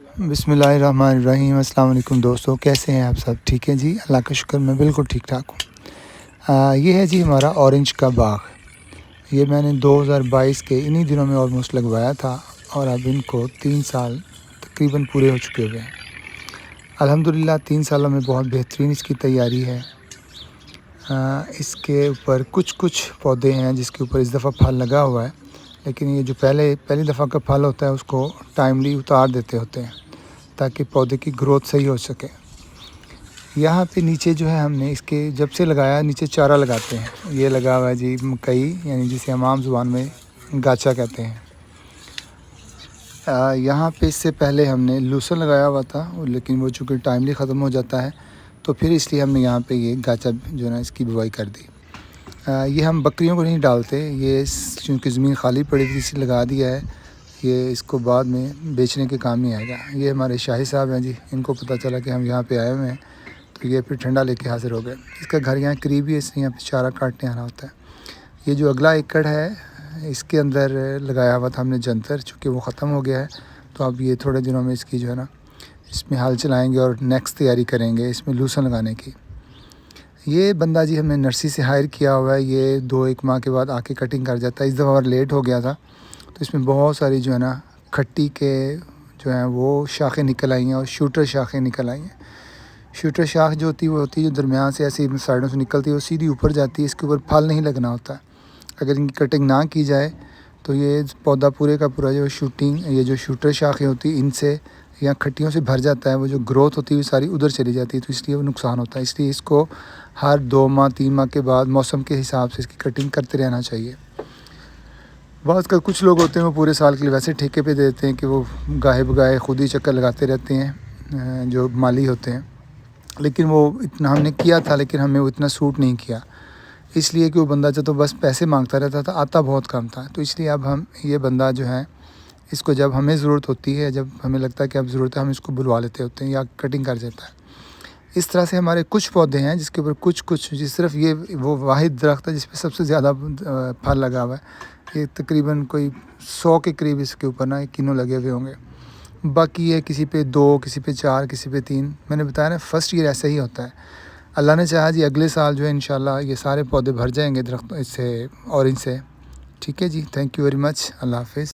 बिस्मिल्लाहिर्रहमानिर्रहीम। अस्सलाम वालेकुम दोस्तों, कैसे हैं आप सब? ठीक है जी, अल्लाह का शुक्र मैं बिल्कुल ठीक ठाक हूँ। ये है जी हमारा ऑरेंज का बाग। ये मैंने 2022 के इन्हीं दिनों में ऑलमोस्ट लगवाया था और अब इनको 3 साल तकरीबन पूरे हो चुके हुए हैं। अल्हम्दुलिल्लाह 3 सालों में बहुत बेहतरीन इसकी तैयारी है। इसके ऊपर कुछ पौधे हैं जिसके ऊपर इस दफ़ा फल लगा हुआ है, लेकिन ये जो पहली दफ़ा का फल होता है उसको टाइमली उतार देते होते हैं ताकि पौधे की ग्रोथ सही हो सके। यहाँ पे नीचे जो है हमने इसके जब से लगाया नीचे चारा लगाते हैं। ये लगा हुआ है जी मकई, यानी जिसे हम आम ज़ुबान में गाचा कहते हैं। यहाँ पे इससे पहले हमने लूसन लगाया हुआ था, लेकिन वो चूँकि टाइमली ख़त्म हो जाता है तो फिर इसलिए हमने यहाँ पे ये गाचा जो है ना इसकी बुवाई कर दी। ये हम बकरियों को नहीं डालते, ये चूँकि ज़मीन खाली पड़ी थी इसलिए लगा दिया है। ये इसको बाद में बेचने के काम नहीं आएगा। ये हमारे शाही साहब हैं जी, इनको पता चला कि हम यहाँ पे आए हुए हैं तो ये फिर ठंडा लेके हाज़िर हो गए। इसका घर यहाँ करीब ही है, इसलिए यहाँ पे चारा काटने आना होता है। ये जो अगला एकड़ है इसके अंदर लगाया हुआ था हमने जंतर, चूँकि वो ख़त्म हो गया है तो अब ये थोड़े दिनों में इसकी जो है ना इसमें हल चलाएँगे और नेक्स्ट तैयारी करेंगे इसमें लूसन लगाने की। ये बंदा जी हमने नर्सरी से हायर किया हुआ है। ये 2-1 माह के बाद आके कटिंग कर जाता है। इस दफ़ा और लेट हो गया था तो इसमें बहुत सारी जो है ना खट्टी के जो हैं वो शाखें निकल आई हैं और शूटर शाखें निकल आई हैं। शूटर शाख जो होती है वो होती है जो दरमियान से ऐसे साइडों से निकलती है, वो सीधी ऊपर जाती है। इसके ऊपर फल नहीं लगना होता। अगर इनकी कटिंग ना की जाए तो ये पौधा पूरे का पूरा जो शूटर शाखें होती हैं इनसे या खट्टियों से भर जाता है। वो जो ग्रोथ होती है वो सारी उधर चली जाती है, तो इसलिए वो नुकसान होता है। इसलिए इसको हर 2 माह 3 माह के बाद मौसम के हिसाब से इसकी कटिंग करते रहना चाहिए। बात कर कुछ लोग होते हैं वो पूरे साल के लिए वैसे ठेके पे देते हैं कि वो गाहे बगाहे खुद ही चक्कर लगाते रहते हैं जो माली होते हैं, लेकिन वो इतना हमने किया था लेकिन हमें वो इतना सूट नहीं किया, इसलिए कि वो बंदा जो तो बस पैसे मांगता रहता था, आता बहुत कम था। तो इसलिए अब हम ये बंदा जो है इसको जब हमें ज़रूरत होती है, जब हमें लगता है कि अब ज़रूरत है, हम इसको बुलवा लेते होते हैं या कटिंग कर देता है। इस तरह से हमारे कुछ पौधे हैं जिसके ऊपर कुछ सिर्फ ये वो वाहिद दरख्त है जिस पे सबसे ज़्यादा फल लगा हुआ है। ये तकरीबन कोई 100 के करीब इसके ऊपर ना किन्नू लगे हुए होंगे। बाकी ये किसी पे 2, किसी पे 4, किसी पे 3। मैंने बताया ना फर्स्ट ईयर ऐसा ही होता है। अल्लाह ने चाहा जी अगले साल जो है इंशाल्लाह ये सारे पौधे भर जाएंगे दरख्त इससे और इनसे। ठीक है जी, थैंक यू वेरी मच, अल्लाह हाफ़िज़।